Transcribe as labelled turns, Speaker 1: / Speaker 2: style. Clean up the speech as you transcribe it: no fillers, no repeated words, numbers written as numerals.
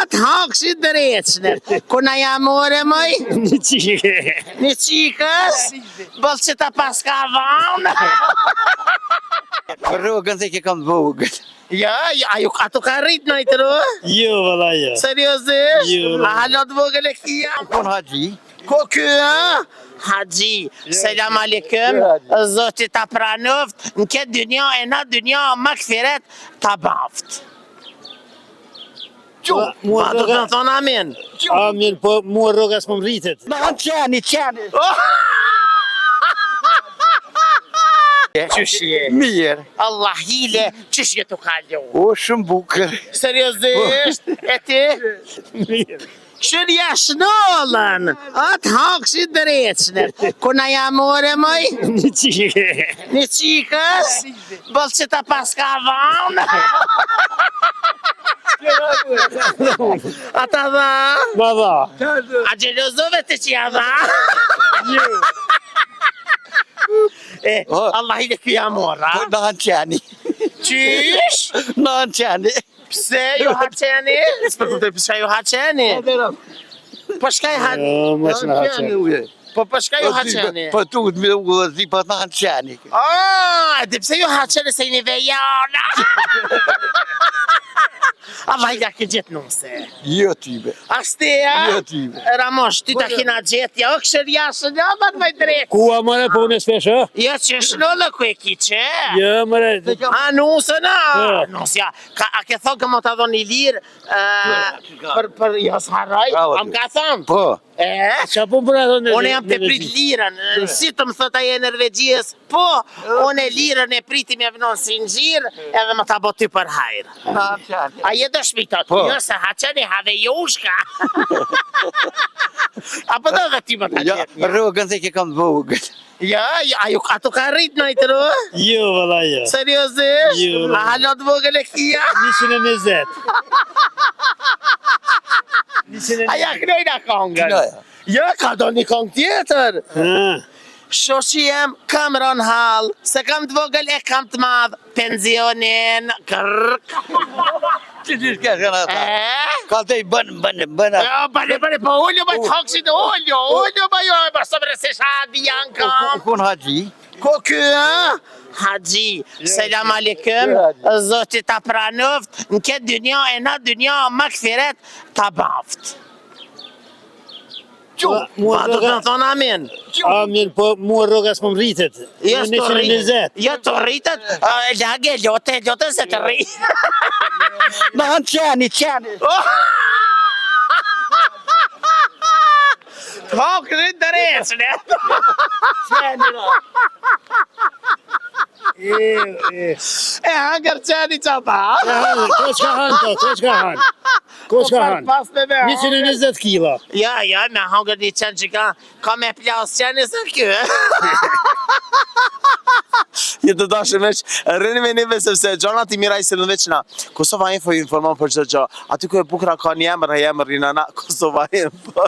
Speaker 1: Atë hakshi dreçnë. Kuna jam ore mëj?
Speaker 2: Një qike.
Speaker 1: Një qikës? Bëllë që ta paska vanë?
Speaker 3: Rrugën se ke kam vogël.
Speaker 1: Ja, ato ka rrit në i të ru?
Speaker 2: Jo, valla jo.
Speaker 1: Seriosisht?
Speaker 2: Jo.
Speaker 1: A halot vogël e kia?
Speaker 3: Kon haxhi.
Speaker 1: Ko kë, Haxhi, selam aleikum, zoti ta pranoft, në këtë dynja e na dynja më këfiret ta baft. Ma do të thonë amin.
Speaker 2: Amin, po mua rroga s'po mritet.
Speaker 3: Na qeni.
Speaker 1: Qysh je?
Speaker 3: Mirë.
Speaker 1: Allah hile, qysh je të kallu?
Speaker 3: O, shumë bukër.
Speaker 1: Seriosisht, e ti?
Speaker 2: Mirë.
Speaker 1: Shërja shnollën, atë hakshi dreçnë. Kuna jam ore mëj?
Speaker 2: Një qike.
Speaker 1: Një qikës? Bëllë që ta paska vanë? Ata dha?
Speaker 2: Ma dha.
Speaker 1: A gjelozove të që ja dha? Allah i le kja mora.
Speaker 3: Na qeni.
Speaker 1: Qysh?
Speaker 3: Na qeni.
Speaker 1: Pse ju haqeni? S'për kuptoj pse ju haqeni? Po shka i haqeni?
Speaker 2: Jo, mos në haqen.
Speaker 1: Po shka ju haqeni?
Speaker 3: Po tu të me udhëzi, po na qeni.
Speaker 1: Dhe pse ju haqeni se i një vejana? Allah i le ke gjithë nuse.
Speaker 3: Jo tybe.
Speaker 1: Astea?
Speaker 3: Jo tybe.
Speaker 1: Ramosh, ty ta kina gjithë, ja o këshër jashën, ja më të drejtë.
Speaker 2: Ku a mëre po në shpesh, ha?
Speaker 1: Ja që shnollë ku e ki që?
Speaker 2: Jo, mëre.
Speaker 1: A nusën, a?
Speaker 2: Po.
Speaker 1: Nusja, a ke thokë më të dhonë i lirë për jas haraj?
Speaker 3: Bravo,
Speaker 1: Am ka thonë?
Speaker 3: Po.
Speaker 2: Qa po për ato në
Speaker 1: Unë jam të prit lirën, si të më thot aje Norvegjis, po, unë e lirën e pritim e vënon si në gjirë, edhe më të abo ty për hajrë.
Speaker 3: Na qeni.
Speaker 1: A je dëshmitot,
Speaker 3: Po.
Speaker 1: jo se haqeni have jushka. Apo do dhe ti më të
Speaker 3: Ja,
Speaker 1: gjithë?
Speaker 3: rrugën se ke kam vogël.
Speaker 1: Ja, ato ka rrit në i të ru?
Speaker 2: Jo, valla jo.
Speaker 1: Seriosisht?
Speaker 2: Jo.
Speaker 1: A halot vogël e kia?
Speaker 2: 120.
Speaker 1: A ja knojna kongën?
Speaker 3: Knoja.
Speaker 1: Ja, ka do një kong tjetër.
Speaker 2: Ha.
Speaker 1: Shoqi jem kam ron hall, se kam të vogël e kam të madh, pensionin, kërk.
Speaker 3: Që ti s'ke shkën ata. Ka të i bën.
Speaker 1: Jo, bëne, po ullju me të hoksit, ullju me jo, e më sëmre se shadi janë kam.
Speaker 3: Kon haxhi.
Speaker 1: Ko kë, Haxhi, selam aleikum, zoti ta pranoft, në këtë dynja e na dynja më këfiret ta baft. Ma do të thonë amin.
Speaker 2: Amin, po mua rroga s'po mritet.
Speaker 1: Jo,
Speaker 2: Në 120.
Speaker 1: Jo, të rritet, lagë, lote se të rritet.
Speaker 3: Na qeni.
Speaker 1: Hok rrit dreçnë. E hangër qeni që ta?
Speaker 2: Ko qka han? 120 kila.
Speaker 1: Ja, me hangër një qenë që ka me plas qeni se kjo. Jetë të dashë meq, rrëni me njëve sepse gjona ti miraj se në veçna. Kosova Info informon për gjë gjë. Aty ku e bukra ka një emër, e emër rinana Kosova Info.